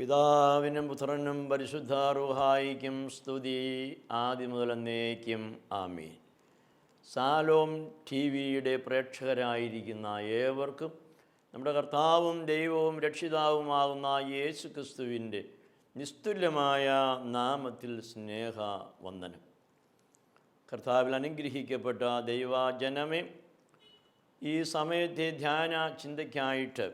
പിതാവിനും പുത്രനും പരിശുദ്ധാറൂഹായിക്കും സ്തുതി, ആദ്യം മുതൽ എന്നേക്കും ആമീൻ. സാലോം ടി വിയുടെ പ്രേക്ഷകരായിരിക്കുന്ന ഏവർക്കും നമ്മുടെ കർത്താവും ദൈവവും രക്ഷിതാവുമാകുന്ന യേശു ക്രിസ്തുവിൻ്റെ നിസ്തുല്യമായ നാമത്തിൽ സ്നേഹവന്ദനം. കർത്താവിൽ അനുഗ്രഹിക്കപ്പെട്ട ദൈവജനമേ, ഈ സമയത്തെ ധ്യാന ചിന്തയ്ക്കായിട്ട്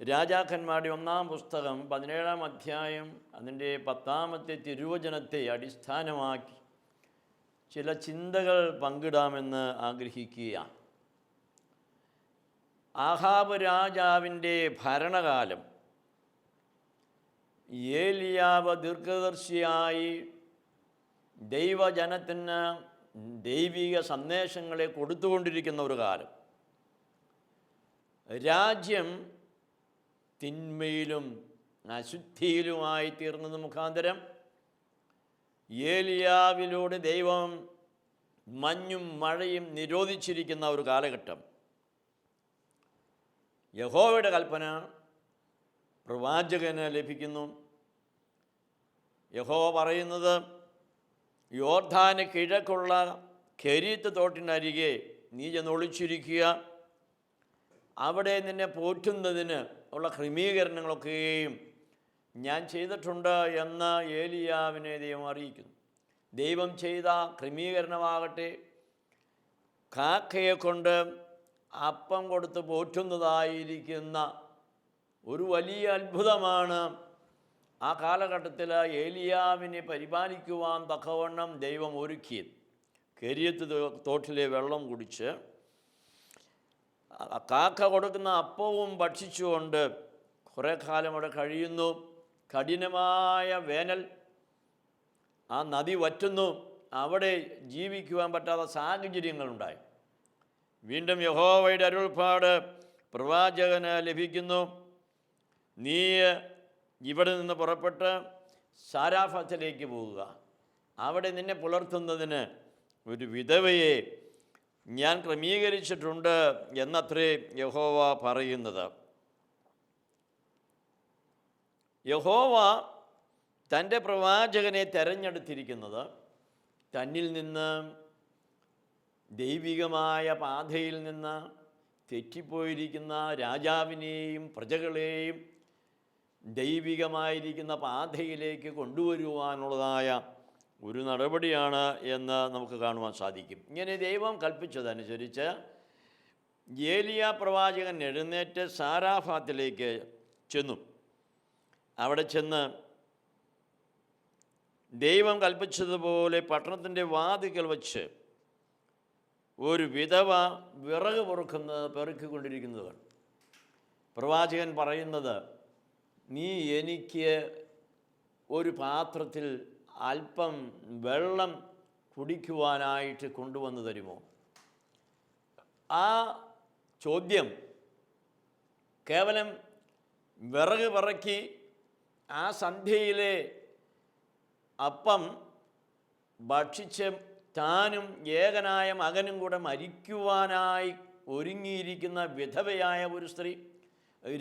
രാജാക്കന്മാരുടെ 1-ാം പുസ്തകം 17-ാം അധ്യായം അതിൻ്റെ 10-ാമത്തെ തിരുവചനത്തെ അടിസ്ഥാനമാക്കി ചില ചിന്തകൾ പങ്കിടാമെന്ന് ആഗ്രഹിക്കുകയാണ്. ആഹാബ് രാജാവിൻ്റെ ഭരണകാലം ഏലിയാവ് ദീർഘദർശിയായി ദൈവജനത്തിന് ദൈവിക സന്ദേശങ്ങളെ കൊടുത്തുകൊണ്ടിരിക്കുന്ന ഒരു കാലം. രാജ്യം തിന്മയിലും അശുദ്ധിയിലുമായി തീർന്നത് മുഖാന്തരം ഏലിയാവിലൂടെ ദൈവം മഞ്ഞും മഴയും നിരോധിച്ചിരിക്കുന്ന ഒരു കാലഘട്ടം. യഹോവയുടെ കൽപ്പന പ്രവാചകന് ലഭിക്കുന്നു. യഹോവ പറയുന്നത്, യോർദാന് കിഴക്കുള്ള കെരീത്ത് തോട്ടിനരികെ നീ ചെന്ന് ഒളിച്ചിരിക്കുക, അവിടെ നിന്നെ പോറ്റുന്നതിന് ഉള്ള ക്രമീകരണങ്ങളൊക്കെയും ഞാൻ ചെയ്തിട്ടുണ്ട് എന്ന് ഏലിയാവിനെ ദൈവം അറിയിക്കുന്നു. ദൈവം ചെയ്ത ക്രമീകരണമാകട്ടെ കാക്കയെ കൊണ്ട് അപ്പം കൊടുത്ത് പോറ്റുന്നതായിരിക്കുന്ന ഒരു വലിയ അത്ഭുതമാണ്. ആ കാലഘട്ടത്തിൽ ഏലിയാവിനെ പരിപാലിക്കുവാൻ തക്കവണ്ണം ദൈവം ഒരുക്കിയത്. കെരീത്ത് തോട്ടിലെ വെള്ളം കുടിച്ച് കാക്ക കൊടുക്കുന്ന അപ്പവും ഭക്ഷിച്ചുകൊണ്ട് കുറേ കാലം അവിടെ കഴിയുന്നു. കഠിനമായ വേനൽ, ആ നദി വറ്റുന്നു. അവിടെ ജീവിക്കുവാൻ പറ്റാത്ത സാഹചര്യങ്ങളുണ്ടായി. വീണ്ടും യഹോവയുടെ അരുൾപ്പാട് പ്രവാചകന് ലഭിക്കുന്നു, നീ ഇവിടെ നിന്ന് പുറപ്പെട്ട് സാരാഫത്തിലേക്ക് പോവുക, അവിടെ നിന്നെ പുലർത്തുന്നതിന് ഒരു വിധവയെ ഞാൻ ക്രമീകരിച്ചിട്ടുണ്ട് എന്നത്രേ യഹോവ പറയുന്നത്. യഹോവ തൻ്റെ പ്രവാചകനെ തെരഞ്ഞെടുത്തിരിക്കുന്നത് തന്നിൽ നിന്ന്, ദൈവികമായ പാതയിൽ നിന്ന് തെറ്റിപ്പോയിരിക്കുന്ന രാജാവിനെയും പ്രജകളെയും ദൈവികമായിരിക്കുന്ന പാതയിലേക്ക് കൊണ്ടുവരുവാനുള്ളതായ ഒരു നടപടിയാണ് എന്ന് നമുക്ക് കാണുവാൻ സാധിക്കും. ഇങ്ങനെ ദൈവം കൽപ്പിച്ചതനുസരിച്ച് ഏലിയ പ്രവാചകൻ എഴുന്നേറ്റ് സാരാഫാത്തിലേക്ക് ചെന്നു. അവിടെ ചെന്ന് ദൈവം കൽപ്പിച്ചതുപോലെ പട്ടണത്തിൻ്റെ വാതിക്കൽ വച്ച് ഒരു വിധവ വിറക് പെറുക്കിക്കൊണ്ടിരിക്കുന്നത്. പ്രവാചകൻ പറയുന്നത്, നീ എനിക്ക് ഒരു പാത്രത്തിൽ അല്പം വെള്ളം കുടിക്കുവാനായിട്ട് കൊണ്ടുവന്ന് തരുമോ? ആ ചോദ്യം കേവലം വിറക് പറക്കി ആ സന്ധ്യയിലെ അപ്പം ഭക്ഷിച്ച് താനും ഏകനായ മകനും കൂടെ മരിക്കുവാനായി ഒരുങ്ങിയിരിക്കുന്ന വിധവയായ ഒരു സ്ത്രീ,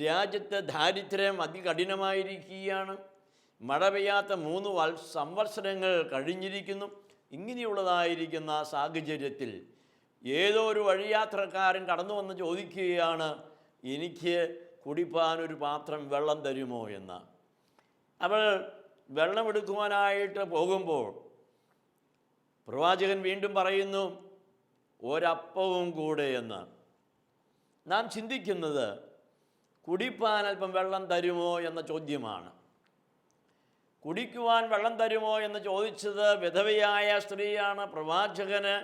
രാജ്യത്ത് ദാരിദ്ര്യം അതികഠിനമായിരിക്കുകയാണ്, മഴ പെയ്യാത്ത 3 സംവത്സരങ്ങൾ കഴിഞ്ഞിരിക്കുന്നു. ഇങ്ങനെയുള്ളതായിരിക്കുന്ന സാഹചര്യത്തിൽ ഏതോ ഒരു വഴിയാത്രക്കാരൻ കടന്നു വന്ന് ചോദിക്കുകയാണ്, എനിക്ക് കുടിപ്പാനൊരു പാത്രം വെള്ളം തരുമോ എന്ന്. അവൾ വെള്ളമെടുക്കുവാനായിട്ട് പോകുമ്പോൾ പ്രവാചകൻ വീണ്ടും പറയുന്നു, ഒരപ്പവും കൂടെ എന്ന്. നാം ചിന്തിക്കുന്നത് കുടിപ്പാൻ അല്പം വെള്ളം തരുമോ എന്ന ചോദ്യമാണ്. കുടിക്കുവാൻ വെള്ളം തരുമോ എന്ന് ചോദിച്ചത് വിധവയായ സ്ത്രീയാണ്. പ്രവാചകന്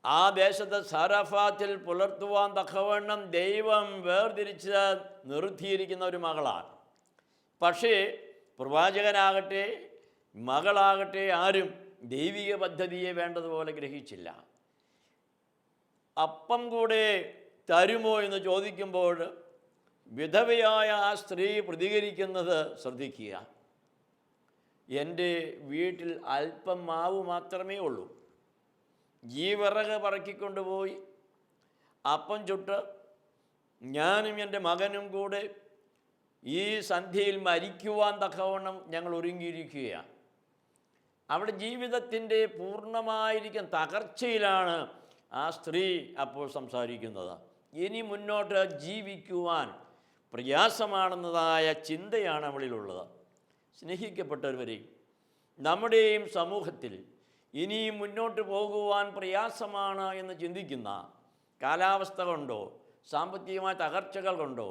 ആ ദേശത്ത് സാരാഫാത്തിൽ പുലർത്തുവാൻ തക്കവണ്ണം ദൈവം വേർതിരിച്ച് നിർത്തിയിരിക്കുന്ന ഒരു മകളാണ്. പക്ഷേ പ്രവാചകനാകട്ടെ മകളാകട്ടെ ആരും ദൈവിക പദ്ധതിയെ വേണ്ടതുപോലെ ഗ്രഹിച്ചില്ല. അപ്പം കൂടെ തരുമോ എന്ന് ചോദിക്കുമ്പോൾ വിധവയായ ആ സ്ത്രീ പ്രതികരിക്കുന്നത് ശ്രദ്ധിക്കുക. എൻ്റെ വീട്ടിൽ അല്പം മാവ് മാത്രമേ ഉള്ളൂ. ഈ വിറക് പറക്കിക്കൊണ്ടുപോയി അപ്പം ചുട്ട് ഞാനും എൻ്റെ മകനും കൂടെ ഈ സന്ധ്യയിൽ മരിക്കുവാൻ തക്കവണ്ണം ഞങ്ങൾ ഒരുങ്ങിയിരിക്കുകയാണ്. അവിടെ ജീവിതത്തിൻ്റെ പൂർണ്ണമായിരിക്കും തകർച്ചയിലാണ് ആ സ്ത്രീ അപ്പോൾ സംസാരിക്കുന്നത്. ഇനി മുന്നോട്ട് ജീവിക്കുവാൻ പ്രയാസമാണെന്നതായ ചിന്തയാണ് അവളിലുള്ളത്. സ്നേഹിക്കപ്പെട്ടവരെ, നമ്മുടെയും സമൂഹത്തിൽ ഇനിയും മുന്നോട്ട് പോകുവാൻ പ്രയാസമാണ് എന്ന് ചിന്തിക്കുന്ന, കാലാവസ്ഥ കൊണ്ടോ സാമ്പത്തികമായ തകർച്ചകൾ കൊണ്ടോ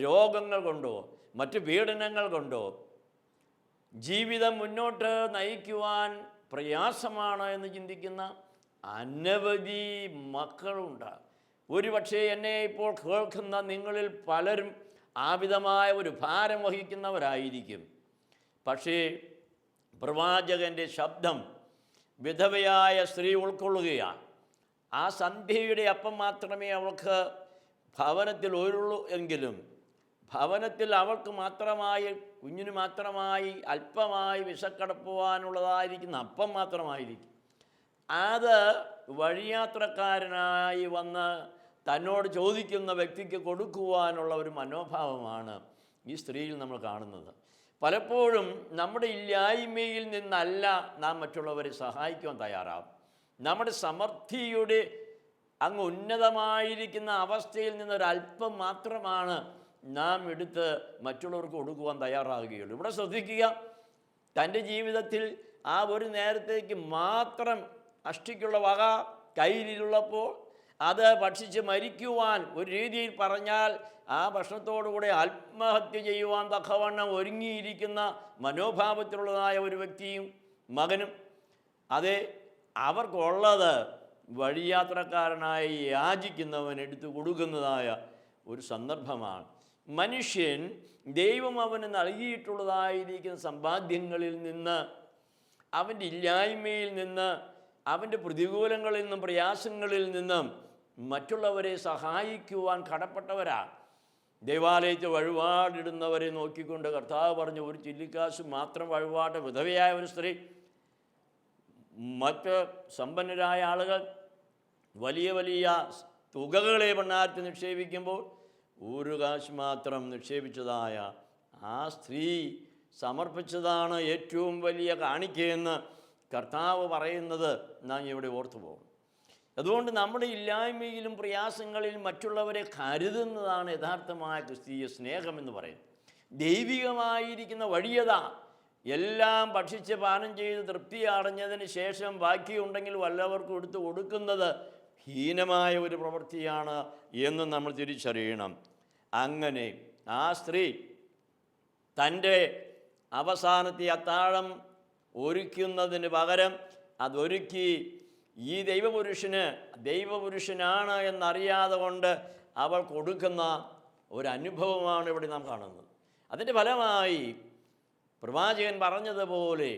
രോഗങ്ങൾ കൊണ്ടോ മറ്റ് പീഡനങ്ങൾ കൊണ്ടോ ജീവിതം മുന്നോട്ട് നയിക്കുവാൻ പ്രയാസമാണ് എന്ന് ചിന്തിക്കുന്ന അനവധി മക്കളുണ്ട്. ഒരുപക്ഷെ എന്നെ ഇപ്പോൾ കേൾക്കുന്ന നിങ്ങളിൽ പലരും ആവിധമായ ഒരു ഭാരം വഹിക്കുന്നവരായിരിക്കും. പക്ഷേ പ്രവാചകൻ്റെ ശബ്ദം വിധവയായ സ്ത്രീ ഉൾക്കൊള്ളുകയാണ്. ആ സന്ധ്യയുടെ അപ്പം മാത്രമേ അവൾക്ക് ഭവനത്തിൽ ഉള്ളൂ എങ്കിലും ഭവനത്തിൽ അവൾക്ക് മാത്രമായി, കുഞ്ഞിന് മാത്രമായി അല്പമായി വിശക്കടക്കുവാനുള്ളതായിരിക്കുന്ന അപ്പം മാത്രമായിരിക്കും. അത് വഴിയാത്രക്കാരനായി വന്ന് തന്നോട് ചോദിക്കുന്ന വ്യക്തിക്ക് കൊടുക്കുവാനുള്ള ഒരു മനോഭാവമാണ് ഈ സ്ത്രീയിൽ നമ്മൾ കാണുന്നത്. പലപ്പോഴും നമ്മുടെ ഇല്ലായ്മയിൽ നിന്നല്ല നാം മറ്റുള്ളവരെ സഹായിക്കുവാൻ തയ്യാറാവും. നമ്മുടെ സമൃദ്ധിയുടെ അങ്ങ് ഉന്നതമായിരിക്കുന്ന അവസ്ഥയിൽ നിന്നൊരല്പം മാത്രമാണ് നാം എടുത്ത് മറ്റുള്ളവർക്ക് കൊടുക്കുവാൻ തയ്യാറാകുകയുള്ളൂ. ഇവിടെ ശ്രദ്ധിക്കുക, തൻ്റെ ജീവിതത്തിൽ ആ ഒരു നേരത്തേക്ക് മാത്രം അഷ്ടിക്കുള്ള വക കയ്യിലുള്ളപ്പോൾ അത് ഭക്ഷിച്ച് മരിക്കുവാൻ ഒരു രീതിയിൽ പറഞ്ഞാൽ ആ ഭക്ഷണത്തോടുകൂടെ ആത്മഹത്യ ചെയ്യുവാൻ തക്കവണ്ണം ഒരുങ്ങിയിരിക്കുന്ന മനോഭാവത്തിലുള്ളതായ ഒരു വ്യക്തിയും മകനും, അതെ, അവർക്കുള്ളത് വഴിയാത്രക്കാരനായി യാചിക്കുന്നവൻ എടുത്തു കൊടുക്കുന്നതായ ഒരു സന്ദർഭമാണ്. മനുഷ്യൻ ദൈവം അവന് നൽകിയിട്ടുള്ളതായിരിക്കുന്ന സമ്പാദ്യങ്ങളിൽ നിന്ന്, അവൻ്റെ ഇല്ലായ്മയിൽ നിന്ന്, അവൻ്റെ പ്രതികൂലങ്ങളിൽ നിന്നും പ്രയാസങ്ങളിൽ നിന്നും മറ്റുള്ളവരെ സഹായിക്കുവാൻ കടപ്പെട്ടവരാണ്. ദൈവാലയത്തിൽ വഴിപാടിടുന്നവരെ നോക്കിക്കൊണ്ട് കർത്താവ് പറഞ്ഞു, ഒരു ചില്ലിക്കാശ് മാത്രം വഴിപാട് വിധവയായ ഒരു സ്ത്രീ, മറ്റ് സമ്പന്നരായ ആളുകൾ വലിയ വലിയ തുകകളെ ഭണ്ഡാരത്തിൽ നിക്ഷേപിക്കുമ്പോൾ ഒരു കാശ് മാത്രം നിക്ഷേപിച്ചതായ ആ സ്ത്രീ സമർപ്പിച്ചതാണ് ഏറ്റവും വലിയ കാണിക്കയെന്ന് കർത്താവ് പറയുന്നത് നാം ഇവിടെ ഓർത്തു പോകും. അതുകൊണ്ട് നമ്മുടെ ഇല്ലായ്മയിലും പ്രയാസങ്ങളിലും മറ്റുള്ളവരെ കരുതുന്നതാണ് യഥാർത്ഥമായ ക്രിസ്തീയ സ്നേഹമെന്ന് പറയുന്നത്. ദൈവികമായിരിക്കുന്ന വഴിയത എല്ലാം ഭക്ഷിച്ച് പാനം ചെയ്ത് തൃപ്തി അടഞ്ഞതിന് ശേഷം ബാക്കിയുണ്ടെങ്കിൽ വല്ലവർക്കും എടുത്ത് കൊടുക്കുന്നത് ഹീനമായ ഒരു പ്രവൃത്തിയാണ് എന്ന് നമ്മൾ തിരിച്ചറിയണം. അങ്ങനെ ആ സ്ത്രീ തൻ്റെ അവസാനത്തെ അത്താഴം ഒരുക്കുന്നതിന് പകരം അതൊരുക്കി ഈ ദൈവപുരുഷനാണ് എന്നറിയാതെ കൊണ്ട് അവൾ കൊടുക്കുന്ന ഒരനുഭവമാണ് ഇവിടെ നാം കാണുന്നത്. അതിൻ്റെ ഫലമായി പ്രവാചകൻ പറഞ്ഞതുപോലെ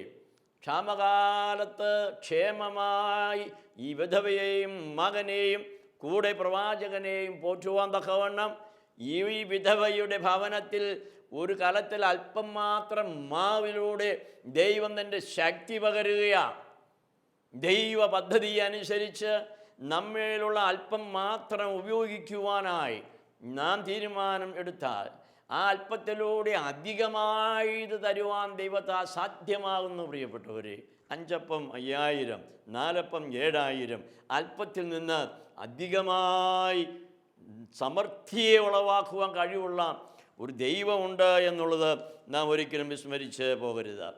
ക്ഷാമകാലത്ത് ക്ഷേമമായി ഈ വിധവയെയും മകനെയും കൂടെ പ്രവാചകനെയും പോറ്റുവാൻ തക്കവണ്ണം ഈ വിധവയുടെ ഭവനത്തിൽ ഒരു കലത്തിൽ അല്പം മാത്രം മാവിലൂടെ ദൈവം തൻ്റെ ശക്തി പകരുകയാണ്. ദൈവ പദ്ധതി അനുസരിച്ച് നമ്മിലുള്ള അല്പം മാത്രം ഉപയോഗിക്കുവാനായി നാം തീരുമാനം എടുത്താൽ ആ അല്പത്തിലൂടെ അധികമായി ഇത് തരുവാൻ ദൈവത്താൽ സാധ്യമാകുന്നു. പ്രിയപ്പെട്ടവരെ, 5 അപ്പം 5000, 4 അപ്പം 7000, അല്പത്തിൽ നിന്ന് അധികമായി സമൃദ്ധിയെ ഉളവാക്കുവാൻ കഴിവുള്ള ഒരു ദൈവമുണ്ട് എന്നുള്ളത് നാം ഒരിക്കലും വിസ്മരിച്ച് പോകരുത്.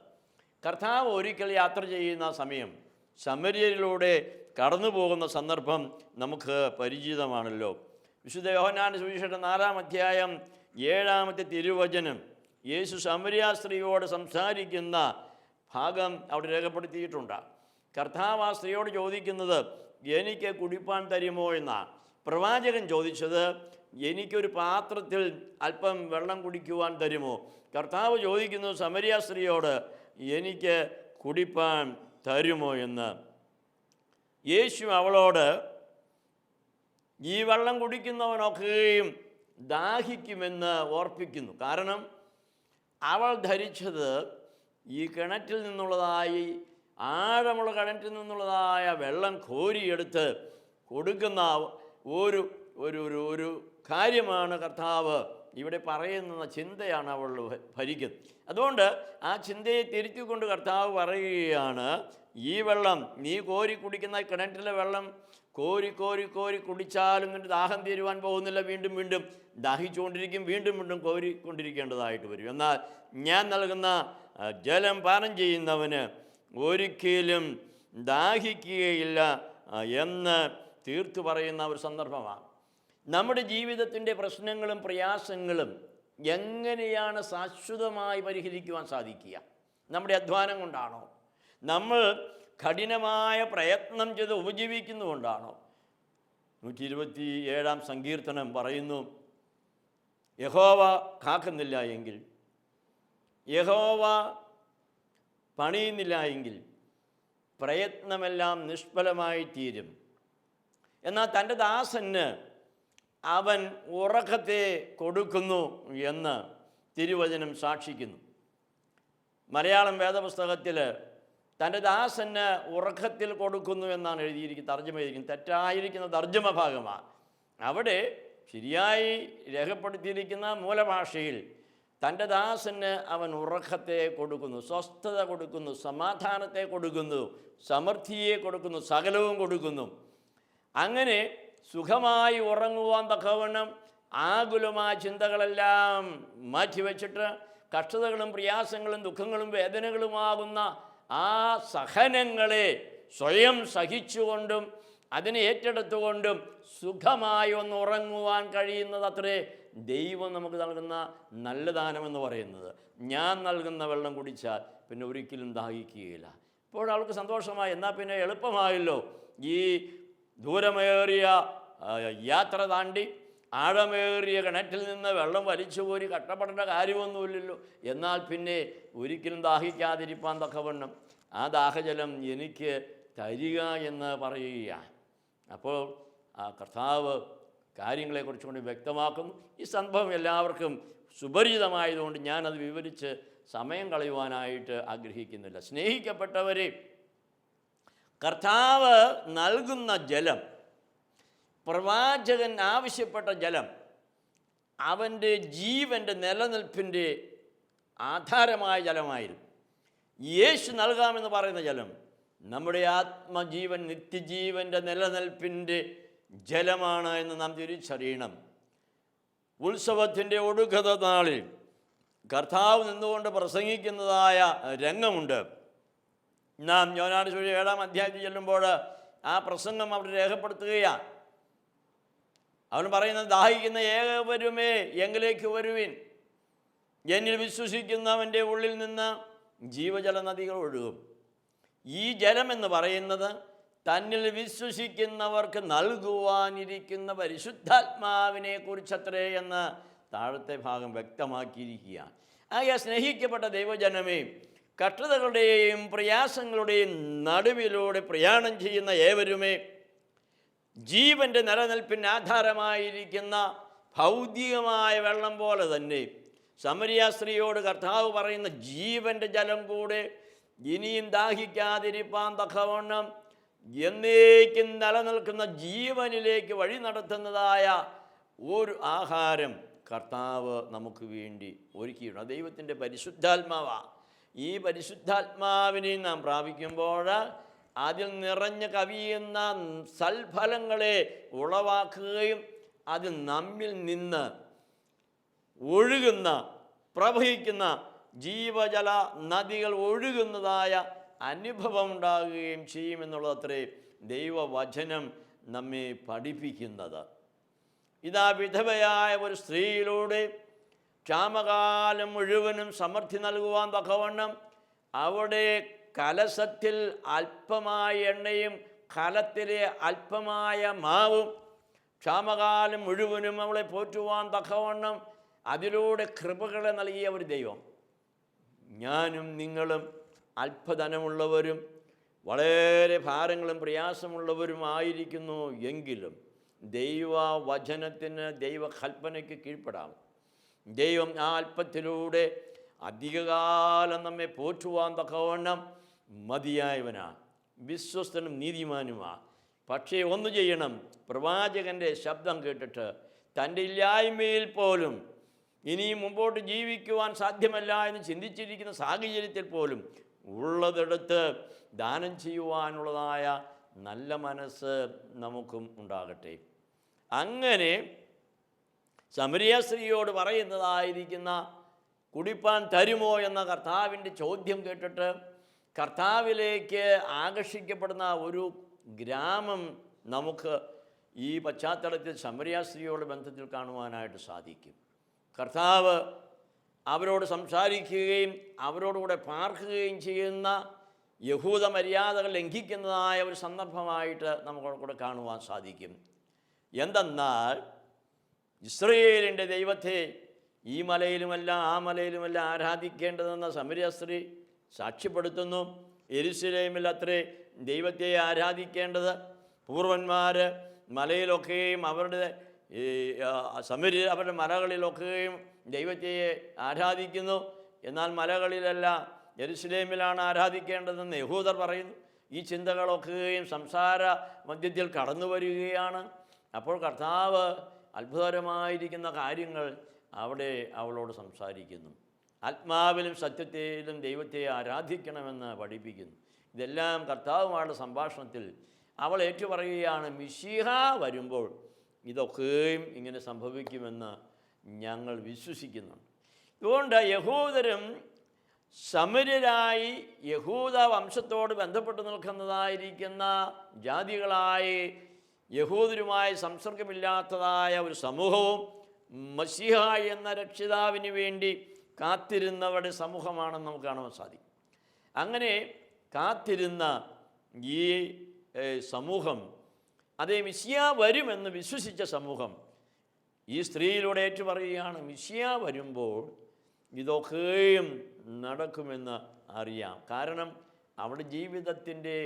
കർത്താവ് ഒരിക്കൽ യാത്ര ചെയ്യുന്ന സമയം ശമര്യയിലൂടെ കടന്നു പോകുന്ന സന്ദർഭം നമുക്ക് പരിചിതമാണല്ലോ. വിശുദ്ധ യോഹന്നാന്റെ സുവിശേഷം 4-ാം അധ്യായം 7-ാമത്തെ തിരുവചനം യേശു ശമര്യ സ്ത്രീയോട് സംസാരിക്കുന്ന ഭാഗം അവിടെ രേഖപ്പെടുത്തിയിട്ടുണ്ട്. കർത്താവ് ആ സ്ത്രീയോട് ചോദിക്കുന്നത്, എനിക്ക് കുടിപ്പാൻ തരുമോ എന്നാണ്. പ്രവാചകൻ ചോദിച്ചത്, എനിക്കൊരു പാത്രത്തിൽ അല്പം വെള്ളം കുടിക്കുവാൻ തരുമോ? കർത്താവ് ചോദിക്കുന്നു ശമര്യ സ്ത്രീയോട്, എനിക്ക് കുടിപ്പാൻ തരുമോ എന്ന്. യേശു അവളോട്, ഈ വെള്ളം കുടിക്കുന്നവനൊക്കെയും ദാഹിക്കുമെന്ന് ഓർപ്പിക്കുന്നു. കാരണം അവൾ ധരിച്ചത് ഈ കിണറ്റിൽ നിന്നുള്ളതായി, ആഴമുള്ള കിണറ്റിൽ നിന്നുള്ളതായ വെള്ളം കോരിയെടുത്ത് കൊടുക്കുന്ന ഒരു ഒരു ഒരു ഒരു കാര്യമാണ് കർത്താവ് ഇവിടെ പറയുന്ന ചിന്തയാണ് അവൾ ഭരിക്കുന്നത്. അതുകൊണ്ട് ആ ചിന്തയെ തിരുത്തിക്കൊണ്ട് കർത്താവ് പറയുകയാണ്, ഈ വെള്ളം നീ കോരി കുടിക്കുന്ന കിണറ്റിലെ വെള്ളം കോരി കോരി കോരി കുടിച്ചാലും നിൻ്റെ ദാഹം തീരുവാൻ പോകുന്നില്ല. വീണ്ടും വീണ്ടും ദാഹിച്ചുകൊണ്ടിരിക്കും, വീണ്ടും വീണ്ടും കോരിക്കൊണ്ടിരിക്കേണ്ടതായിട്ട് വരും. എന്നാൽ ഞാൻ നൽകുന്ന ജലം പാനം ചെയ്യുന്നവന് ഒരിക്കലും ദാഹിക്കുകയില്ല എന്ന് തീർത്തു പറയുന്ന ഒരു സന്ദർഭമാണ്. നമ്മുടെ ജീവിതത്തിൻ്റെ പ്രശ്നങ്ങളും പ്രയാസങ്ങളും എങ്ങനെയാണ് ശാശ്വതമായി പരിഹരിക്കുവാൻ സാധിക്കുക? നമ്മുടെ അധ്വാനം കൊണ്ടാണോ? നമ്മൾ കഠിനമായ പ്രയത്നം ചെയ്ത് ഉപജീവിക്കുന്നുകൊണ്ടാണോ? 127 സങ്കീർത്തനം പറയുന്നു, യഹോവ കാക്കുന്നില്ല എങ്കിൽ, യഹോവ പണിയുന്നില്ല എങ്കിൽ പ്രയത്നമെല്ലാം നിഷ്ഫലമായി തീരും. എന്നാൽ തൻ്റെ ദാസന് അവൻ ഉറക്കത്തെ കൊടുക്കുന്നു എന്ന് തിരുവചനം സാക്ഷിക്കുന്നു. മലയാളം വേദപുസ്തകത്തിൽ തൻ്റെ ദാസന് ഉറക്കത്തിൽ കൊടുക്കുന്നു എന്നാണ് എഴുതിയിരിക്കുന്നത്, തർജ്ജമ ചെയ്തിരിക്കുന്നത്. തെറ്റായിരിക്കുന്ന തർജ്ജമ ഭാഗമാണ്. അവിടെ ശരിയായി രേഖപ്പെടുത്തിയിരിക്കുന്ന മൂലഭാഷയിൽ തൻ്റെ ദാസന് അവൻ ഉറക്കത്തെ കൊടുക്കുന്നു, സ്വസ്ഥത കൊടുക്കുന്നു, സമാധാനത്തെ കൊടുക്കുന്നു, സമൃദ്ധിയെ കൊടുക്കുന്നു, സകലവും കൊടുക്കുന്നു. അങ്ങനെ സുഖമായി ഉറങ്ങുവാൻ തക്കവണ്ണം ആകുലമായ ചിന്തകളെല്ലാം മാറ്റിവെച്ചിട്ട് കഷ്ടതകളും പ്രയാസങ്ങളും ദുഃഖങ്ങളും വേദനകളുമാകുന്ന ആ സഹനങ്ങളെ സ്വയം സഹിച്ചുകൊണ്ടും അതിനെ ഏറ്റെടുത്തുകൊണ്ടും സുഖമായി ഒന്ന് ഉറങ്ങുവാൻ കഴിയുന്നത് അത്രേ ദൈവം നമുക്ക് നൽകുന്ന നല്ല ദാനമെന്ന് പറയുന്നത്. ഞാൻ നൽകുന്ന വെള്ളം കുടിച്ചാൽ പിന്നെ ഒരിക്കലും ദാഹിക്കുകയില്ല. ഇപ്പോൾ അവൾക്ക് സന്തോഷമായി, എന്നാൽ പിന്നെ എളുപ്പമായല്ലോ. ഈ ദൂരമേറിയ യാത്ര താണ്ടി ആഴമേറിയ കിണറ്റിൽ നിന്ന് വെള്ളം വലിച്ചു കോരി കഷ്ടപ്പെടേണ്ട കാര്യമൊന്നുമില്ലല്ലോ. എന്നാൽ പിന്നെ ഒരിക്കലും ദാഹിക്കാതിരിപ്പാൻ തക്കവണ്ണം ആ ദാഹജലം എനിക്ക് തരിക എന്ന് പറയുകയാണ്. അപ്പോൾ ആ കർത്താവ് കാര്യങ്ങളെക്കുറിച്ചുകൊണ്ട് വ്യക്തമാക്കുന്നു. ഈ സംഭവം എല്ലാവർക്കും സുപരിചിതമായതുകൊണ്ട് ഞാനത് വിവരിച്ച് സമയം കളയുവാനായിട്ട് ആഗ്രഹിക്കുന്നില്ല. സ്നേഹിക്കപ്പെട്ടവരെ, കർത്താവ് നൽകുന്ന ജലം, പ്രവാചകൻ ആവശ്യപ്പെട്ട ജലം, അവൻ്റെ ജീവൻ്റെ നിലനിൽപ്പിൻ്റെ ആധാരമായ ജലമായിരുന്നു. യേശു നൽകാമെന്ന് പറയുന്ന ജലം നമ്മുടെ ആത്മജീവൻ, നിത്യജീവൻ്റെ നിലനിൽപ്പിൻ്റെ ജലമാണ് എന്ന് നാം തിരിച്ചറിയണം. ഉത്സവത്തിൻ്റെ ഒടുക്കത നാളിൽ കർത്താവ് നിന്നുകൊണ്ട് പ്രസംഗിക്കുന്നതായ രംഗമുണ്ട്. നാം യോഹന്നാന്റെ സുവിശേഷം 7-ാം അധ്യായത്തിൽ ചെല്ലുമ്പോൾ ആ പ്രസംഗം അവിടെ രേഖപ്പെടുത്തുകയാണ്. അവൻ പറയുന്നത്, ദാഹിക്കുന്ന ഏവരുമേ എങ്കിലേക്ക് വരുവിൻ, എന്നിൽ വിശ്വസിക്കുന്നവൻ്റെ ഉള്ളിൽ നിന്ന് ജീവജല നദികൾ ഒഴുകും. ഈ ജലമെന്ന് പറയുന്നത് തന്നിൽ വിശ്വസിക്കുന്നവർക്ക് നൽകുവാനിരിക്കുന്ന പരിശുദ്ധാത്മാവിനെ കുറിച്ചത്രേ എന്ന് താഴത്തെ ഭാഗം വ്യക്തമാക്കിയിരിക്കുകയാണ്. ആകെ സ്നേഹിക്കപ്പെട്ട ദൈവജനമേ, കഷ്ടതകളുടെയും പ്രയാസങ്ങളുടെയും നടുവിലൂടെ പ്രയാണം ചെയ്യുന്ന ഏവരുമേ ജീവൻ്റെ നിലനിൽപ്പിന് ആധാരമായിരിക്കുന്ന ഭൗതികമായ വെള്ളം പോലെ തന്നെ സമരിയ സ്ത്രീയോട് കർത്താവ് പറയുന്ന ജീവൻ്റെ ജലം കൂടെ ഇനിയും ദാഹിക്കാതിരിപ്പാൻ തക്കവണ്ണം എന്നേക്കും നിലനിൽക്കുന്ന ജീവനിലേക്ക് വഴി നടത്തുന്നതായ ഒരു ആഹാരം കർത്താവ് നമുക്ക് വേണ്ടി ഒരുക്കിയിട്ടുണ്ട്. ദൈവത്തിൻ്റെ പരിശുദ്ധാത്മാവാണ്. ഈ പരിശുദ്ധാത്മാവിനെ നാം പ്രാപിക്കുമ്പോൾ അതിൽ നിറഞ്ഞു കവിയുന്ന സൽഫലങ്ങളെ ഉളവാക്കുകയും അതിൽ നമ്മിൽ നിന്ന് ഒഴുകുന്ന പ്രവഹിക്കുന്ന ജീവജല നദികൾ ഒഴുകുന്നതായ അനുഭവം ഉണ്ടാകുകയും ചെയ്യുമെന്നുള്ളതത്രേ ദൈവവചനം നമ്മെ പഠിപ്പിക്കുന്നത്. ഇതാ വിധവയായ ഒരു സ്ത്രീയിലൂടെ ക്ഷാമകാലം മുഴുവനും സമൃദ്ധി നൽകുവാൻ തക്കവണ്ണം അവിടെ കലശത്തിൽ അല്പമായ എണ്ണയും കലത്തിലെ അല്പമായ മാവും ക്ഷാമകാലം മുഴുവനും അവളെ പോറ്റുവാൻ തക്കവണ്ണം അതിലൂടെ കൃപകളെ നൽകിയ ഒരു ദൈവം. ഞാനും നിങ്ങളും അല്പധനമുള്ളവരും വളരെ ഭാരങ്ങളും പ്രയാസമുള്ളവരുമായിരിക്കുന്നു എങ്കിലും ദൈവവചനത്തിന്, ദൈവകൽപ്പനയ്ക്ക് കീഴ്പ്പെടാം. ദൈവം ആ അല്പത്തിലൂടെ അധികകാലം നമ്മെ പോറ്റുവാൻ തക്കവണ്ണം മതിയായവനാണ്, വിശ്വസ്തനും നീതിമാനുമാണ്. പക്ഷേ ഒന്ന് ചെയ്യണം, പ്രവാചകൻ്റെ ശബ്ദം കേട്ടിട്ട് തൻ്റെ ഇല്ലായ്മയിൽ പോലും ഇനിയും മുമ്പോട്ട് ജീവിക്കുവാൻ സാധ്യമല്ല എന്ന് ചിന്തിച്ചിരിക്കുന്ന സാഹചര്യത്തിൽ പോലും ഉള്ളതെടുത്ത് ദാനം ചെയ്യുവാനുള്ളതായ നല്ല മനസ്സ് നമുക്കും ഉണ്ടാകട്ടെ. അങ്ങനെ സമരിയ സ്ത്രീയോട് പറയുന്നതായിരിക്കുന്ന കുടിപ്പാൻ തരുമോ എന്ന കർത്താവിൻ്റെ ചോദ്യം കേട്ടിട്ട് കർത്താവിലേക്ക് ആകർഷിക്കപ്പെടുന്ന ഒരു ഗ്രാമം നമുക്ക് ഈ പശ്ചാത്തലത്തിൽ സമരിയ സ്ത്രീയോട് ബന്ധത്തിൽ കാണുവാനായിട്ട് സാധിക്കും. കർത്താവ് അവരോട് സംസാരിക്കുകയും അവരോടുകൂടെ പാർക്കുകയും ചെയ്യുന്ന യഹൂദ മര്യാദകൾ ലംഘിക്കുന്നതായ ഒരു സന്ദർഭമായിട്ട് നമുക്കൂടെ കാണുവാൻ സാധിക്കും. എന്തെന്നാൽ ഇസ്രായേലിൻ്റെ ദൈവത്തെ ഈ മലയിലുമല്ല ആ മലയിലുമല്ല ആരാധിക്കേണ്ടതെന്ന സമരിയ സ്ത്രീ സാക്ഷ്യപ്പെടുത്തുന്നു. യെരൂശലേമിൽ അത്രേ ദൈവത്തെ ആരാധിക്കേണ്ടത്. പൂർവന്മാർ മലയിലൊക്കെയും അവരുടെ അവരുടെ മലകളിലൊക്കെയും ദൈവത്തെ ആരാധിക്കുന്നു. എന്നാൽ മലകളിലല്ല, യെരൂശലേമിലാണ് ആരാധിക്കേണ്ടതെന്ന് യഹൂദർ പറയുന്നു. ഈ ചിന്തകളൊക്കെയും സംസാര മധ്യത്തിൽ കടന്നു വരികയാണ്. അപ്പോൾ കർത്താവ് അത്ഭുതകരമായിരിക്കുന്ന കാര്യങ്ങൾ അവിടെ അവളോട് സംസാരിക്കുന്നു. ആത്മാവിലും സത്യത്തിലും ദൈവത്തെ ആരാധിക്കണമെന്ന് പഠിപ്പിക്കുന്നു. ഇതെല്ലാം കർത്താവുമായുള്ള സംഭാഷണത്തിൽ അവൾ ഏറ്റുപറയുകയാണ്, മിശിഹ വരുമ്പോൾ ഇതൊക്കെയും ഇങ്ങനെ സംഭവിക്കുമെന്ന് ഞങ്ങൾ വിശ്വസിക്കുന്നുണ്ട്. അതുകൊണ്ട് യഹൂദരും സമര്യരായി യഹൂദ വംശത്തോട് ബന്ധപ്പെട്ട് നിൽക്കുന്നതായിരിക്കുന്ന ജാതികളായി യഹൂദരുമായി സംസർഗമില്ലാത്തതായ ഒരു സമൂഹവും മശിഹ എന്ന രക്ഷിതാവിന് വേണ്ടി കാത്തിരുന്നവരുടെ സമൂഹമാണെന്ന് നമുക്ക് കാണാൻ സാധിക്കും. അങ്ങനെ കാത്തിരുന്ന ഈ സമൂഹം, അതേ മിശിഹ വരുമെന്ന് വിശ്വസിച്ച സമൂഹം ഈ സ്ത്രീയിലൂടെ ഏറ്റുപറയുകയാണ്, മിശിഹ വരുമ്പോൾ ഇതൊക്കെയും നടക്കുമെന്ന് അറിയാം. കാരണം അവരുടെ ജീവിതത്തിൻ്റെ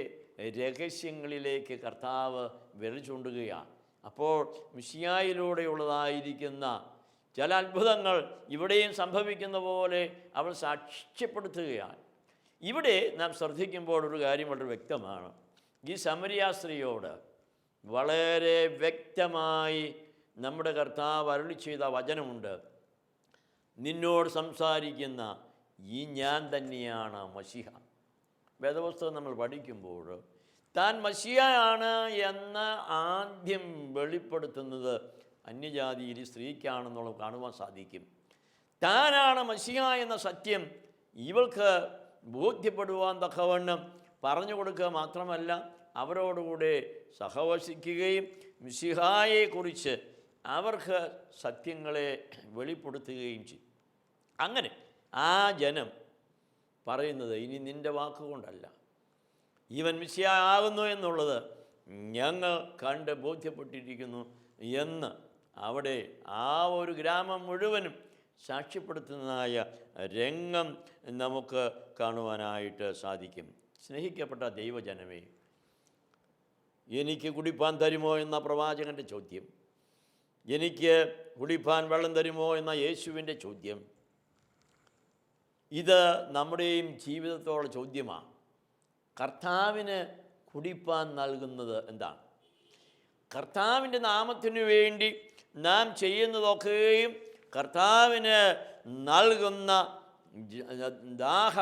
രഹസ്യങ്ങളിലേക്ക് കർത്താവ് വിരൽ ചൂണ്ടുകയാണ്. അപ്പോൾ മിശിഹായിലൂടെയുള്ളതായിരിക്കുന്ന ചില അത്ഭുതങ്ങൾ ഇവിടെയും സംഭവിക്കുന്ന പോലെ അവൾ സാക്ഷ്യപ്പെടുത്തുകയാണ്. ഇവിടെ നാം ശ്രദ്ധിക്കുമ്പോൾ ഒരു കാര്യം വളരെ വ്യക്തമാണ്. ഈ സമരിയ സ്ത്രീയോട് വളരെ വ്യക്തമായി നമ്മുടെ കർത്താവ് അരുളി ചെയ്ത വചനമുണ്ട്. നിന്നോട് സംസാരിക്കുന്ന ഈ ഞാൻ തന്നെയാണ് മശിഹ. വേദപുസ്തകം നമ്മൾ പഠിക്കുമ്പോൾ താൻ മശിഹയാണ് എന്ന് ആദ്യം വെളിപ്പെടുത്തുന്നത് അന്യജാതിയിൽ സ്ത്രീക്കാണെന്നുള്ളത് കാണുവാൻ സാധിക്കും. താനാണ് മശിഹ എന്ന സത്യം ഇവൾക്ക് ബോധ്യപ്പെടുവാൻ തക്കവണ്ണം പറഞ്ഞു കൊടുക്കുക മാത്രമല്ല, അവരോടുകൂടെ സഹവസിക്കുകയും മിശിഹായെക്കുറിച്ച് അവർക്ക് സത്യങ്ങളെ വെളിപ്പെടുത്തുകയും ചെയ്യും. അങ്ങനെ ആ ജനം പറയുന്നത്, ഇനി നിൻ്റെ വാക്കുകൊണ്ടല്ല, ഇവൻ മിശിഹ ആകുന്നു എന്നുള്ളത് ഞങ്ങൾ കണ്ട് ബോധ്യപ്പെട്ടിരിക്കുന്നു എന്ന് അവിടെ ആ ഒരു ഗ്രാമം മുഴുവനും സാക്ഷ്യപ്പെടുത്തുന്നതായ രംഗം നമുക്ക് കാണുവാനായിട്ട് സാധിക്കും. സ്നേഹിക്കപ്പെട്ട ദൈവജനമേ, എനിക്ക് കുടിപ്പാൻ തരുമോ എന്ന പ്രവാചകൻ്റെ ചോദ്യം, എനിക്ക് കുടിപ്പാൻ വെള്ളം തരുമോ എന്ന യേശുവിൻ്റെ ചോദ്യം, ഇത് നമ്മുടെയും ജീവിതത്തോടുള്ള ചോദ്യമാണ്. കർത്താവിന് കുടിപ്പാൻ നൽകുന്നത് എന്താണ്? കർത്താവിൻ്റെ നാമത്തിനു വേണ്ടി നാം ചെയ്യുന്നതൊക്കെയും കർത്താവിന് നൽകുന്ന ദാഹ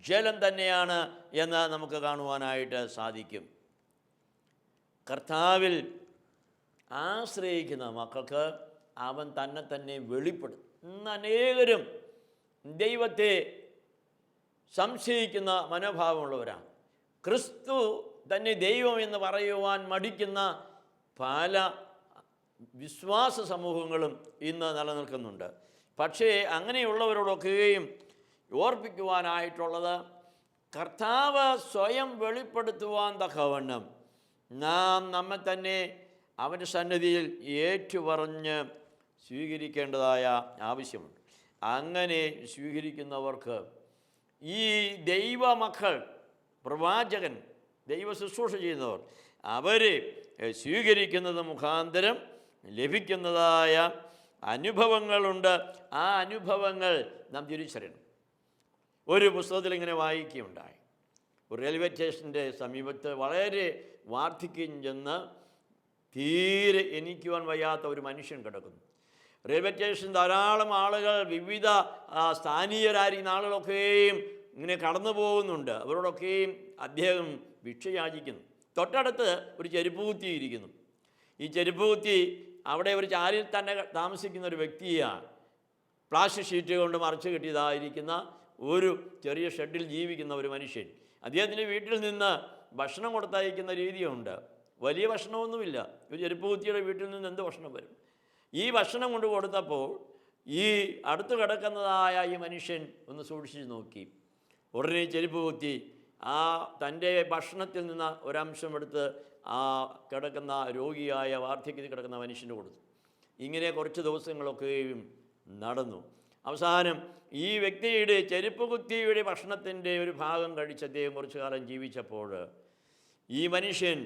ജലം തന്നെയാണ് എന്ന് നമുക്ക് കാണുവാനായിട്ട് സാധിക്കും. കർത്താവിൽ ആശ്രയിക്കുന്ന മക്കൾക്ക് അവൻ തന്നെ തന്നെ വെളിപ്പെടും. ഇന്ന് അനേകരും ദൈവത്തെ സംശയിക്കുന്ന മനോഭാവമുള്ളവരാണ്. ക്രിസ്തു തന്നെ ദൈവം എന്ന് പറയുവാൻ മടിക്കുന്ന പല വിശ്വാസ സമൂഹങ്ങളും ഇന്ന് നിലനിൽക്കുന്നുണ്ട്. പക്ഷേ അങ്ങനെയുള്ളവരോടൊക്കെയും ഓർപ്പിക്കുവാനായിട്ടുള്ളത്, കർത്താവ് സ്വയം വെളിപ്പെടുത്തുവാൻ തക്കവണ്ണം നാം നമ്മെ തന്നെ അവൻ്റെ സന്നിധിയിൽ ഏറ്റുപറഞ്ഞ് സ്വീകരിക്കേണ്ടതായ ആവശ്യമുണ്ട്. അങ്ങനെ സ്വീകരിക്കുന്നവർക്ക് ഈ ദൈവമക്കൾ, പ്രവാചകൻ, ദൈവ ശുശ്രൂഷ ചെയ്യുന്നവർ, അവരെ സ്വീകരിക്കുന്നത് മുഖാന്തരം ലഭിക്കുന്നതായ അനുഭവങ്ങളുണ്ട്. ആ അനുഭവങ്ങൾ നാം തിരിച്ചറിയണം. ഒരു പുസ്തകത്തിൽ ഇങ്ങനെ വായിക്കുകയുണ്ടായി, ഒരു റെയിൽവേ സ്റ്റേഷൻ്റെ സമീപത്ത് വളരെ വാർദ്ധക്യം ചെന്ന് തീരെ എണീക്കുവാൻ വയ്യാത്ത ഒരു മനുഷ്യൻ കിടക്കുന്നു. റെയിൽവേ സ്റ്റേഷൻ ധാരാളം ആളുകൾ, വിവിധ സ്ഥാനീയരായിരിക്കുന്ന ആളുകളൊക്കെയും ഇങ്ങനെ കടന്നു പോകുന്നുണ്ട്. അവരോടൊക്കെയും അദ്ദേഹം ഭിക്ഷ യാചിക്കുന്നു. തൊട്ടടുത്ത് ഒരു ചെരുപ്പ് കുത്തി ഇരിക്കുന്നു. ഈ ചെരുപ്പ് കുത്തി അവിടെ ഒരു ചാലിൽ തന്നെ താമസിക്കുന്ന ഒരു വ്യക്തിയാണ്. പ്ലാസ്റ്റിക് ഷീറ്റ് കൊണ്ട് മറച്ചു കെട്ടിയതായിരിക്കുന്ന ഒരു ചെറിയ ഷെഡിൽ ജീവിക്കുന്ന ഒരു മനുഷ്യൻ. അദ്ദേഹത്തിൻ്റെ വീട്ടിൽ നിന്ന് ഭക്ഷണം കൊടുത്തയക്കുന്ന രീതിയുണ്ട്. വലിയ ഭക്ഷണമൊന്നുമില്ല. ഒരു ചെരുപ്പ് കുത്തിയുടെ വീട്ടിൽ നിന്ന് എന്ത് ഭക്ഷണം വരും? ഈ ഭക്ഷണം കൊണ്ട് കൊടുത്തപ്പോൾ ഈ അടുത്ത് കിടക്കുന്നതായ ഈ മനുഷ്യൻ ഒന്ന് സൂക്ഷിച്ച് നോക്കി. ഉടനെ ചെരുപ്പ് കുത്തി തൻ്റെ ഭക്ഷണത്തിൽ നിന്ന് ഒരംശം എടുത്ത് ആ കിടക്കുന്ന രോഗിയായ വാർദ്ധക്യത്തിൽ കിടക്കുന്ന മനുഷ്യന് കൊടുത്തു. ഇങ്ങനെ കുറച്ച് ദിവസങ്ങളൊക്കെയും നടന്നു. അവസാനം ഈ വ്യക്തിയുടെ ചെരുപ്പ് കുത്തിയുടെ ഭക്ഷണത്തിൻ്റെ ഒരു ഭാഗം കഴിച്ച് അദ്ദേഹം കുറച്ചു കാലം ജീവിച്ചപ്പോൾ ഈ മനുഷ്യൻ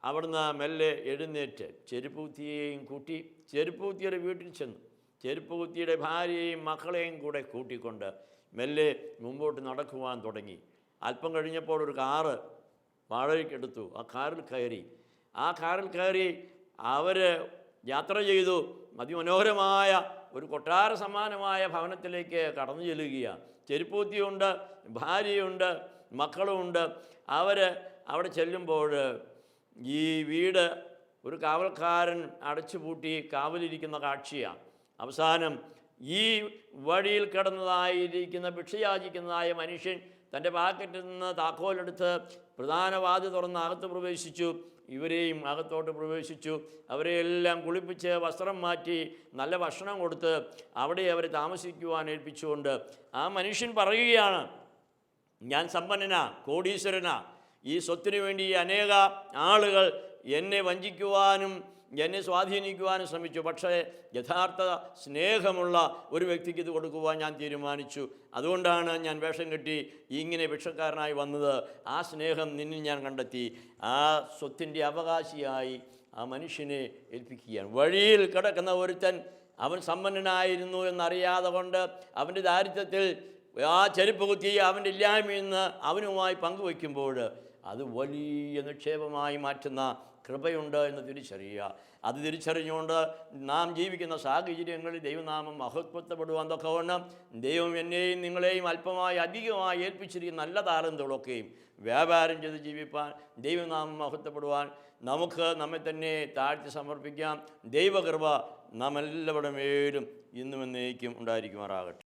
അവിടുന്ന് മെല്ലെ എഴുന്നേറ്റ് ചെരുപ്പ് കുത്തിയെയും കൂട്ടി ചെരുപ്പ് കുത്തിയുടെ വീട്ടിൽ ചെന്നു. ചെരുപ്പ് കുത്തിയുടെ ഭാര്യയെയും മക്കളെയും കൂടെ കൂട്ടിക്കൊണ്ട് മെല്ലെ മുമ്പോട്ട് നടക്കുവാൻ തുടങ്ങി. അല്പം കഴിഞ്ഞപ്പോൾ ഒരു കാറ് വാടകയ്ക്കെടുത്തു. ആ കാറിൽ കയറി അവർ യാത്ര ചെയ്തു. അതിമനോഹരമായ ഒരു കൊട്ടാര സമാനമായ ഭവനത്തിലേക്ക് കടന്നു ചെല്ലുകയാണ്. ചെരുപ്പ് കുത്തിയുണ്ട്, ഭാര്യയുണ്ട്, മക്കളുമുണ്ട്. അവർ അവിടെ ചെല്ലുമ്പോൾ ഈ വീട് ഒരു കാവൽക്കാരൻ അടച്ചുപൂട്ടി കാവലിരിക്കുന്ന കാഴ്ചയാണ്. അവസാനം ഈ വഴിയിൽ കിടന്നതായിരിക്കുന്ന ഭിക്ഷയാചിക്കുന്നതായ മനുഷ്യൻ തൻ്റെ പാക്കറ്റിൽ നിന്ന് താക്കോലെടുത്ത് പ്രധാന വാതിൽ തുറന്ന് അകത്ത് പ്രവേശിച്ചു. ഇവരെയും അകത്തോട്ട് പ്രവേശിച്ചു. അവരെയെല്ലാം കുളിപ്പിച്ച് വസ്ത്രം മാറ്റി നല്ല ഭക്ഷണം കൊടുത്ത് അവിടെ അവരെ താമസിക്കുവാൻ ഏൽപ്പിച്ചുകൊണ്ട് ആ മനുഷ്യൻ പറയുകയാണ്, ഞാൻ സമ്പന്നനാ, കോടീശ്വരനാ. ഈ സ്വത്തിനു വേണ്ടി അനേക ആളുകൾ എന്നെ വഞ്ചിക്കുവാനും എന്നെ സ്വാധീനിക്കുവാനും ശ്രമിച്ചു. പക്ഷേ യഥാർത്ഥ സ്നേഹമുള്ള ഒരു വ്യക്തിക്ക് ഇത് കൊടുക്കുവാൻ ഞാൻ തീരുമാനിച്ചു. അതുകൊണ്ടാണ് ഞാൻ വേഷം കെട്ടി ഇങ്ങനെ ഭിക്ഷക്കാരനായി വന്നത്. ആ സ്നേഹം നിന്നിൽ ഞാൻ കണ്ടെത്തി. ആ സ്വത്തിൻ്റെ അവകാശിയായി ആ മനുഷ്യനെ ഏൽപ്പിക്കുകയാണ്. വഴിയിൽ കിടക്കുന്ന ഒരുത്തൻ അവൻ സമ്പന്നനായിരുന്നു എന്നറിയാതെ കൊണ്ട് അവൻ്റെ ദാരിദ്ര്യത്തിൽ ആ ചെരുപ്പ് കുത്തി അവൻ്റെ ഇല്ലായ്മയിൽ നിന്ന് അവനുമായി പങ്കുവയ്ക്കുമ്പോൾ അത് വലിയ നിക്ഷേപമായി മാറ്റുന്ന കൃപയുണ്ട് എന്ന് തിരിച്ചറിയുക. അത് തിരിച്ചറിഞ്ഞുകൊണ്ട് നാം ജീവിക്കുന്ന സാഹചര്യങ്ങളിൽ ദൈവനാമം മഹത്വപ്പെടുവാൻ തക്കവണ്ണം ദൈവം എന്നെയും നിങ്ങളെയും അല്പമായി അധികമായി ഏൽപ്പിച്ചിരിക്കുന്ന നല്ല താലന്തുകളൊക്കെയും വ്യാപാരം ചെയ്ത് ജീവിപ്പാൻ, ദൈവനാമം മഹത്വപ്പെടുവാൻ നമുക്ക് നമ്മെ തന്നെ താഴ്ത്തി സമർപ്പിക്കാം. ദൈവകൃപ നാം എല്ലാവരുടെ മേലും ഇന്നും എന്നേക്കും ഉണ്ടായിരിക്കുമാറാകട്ടെ.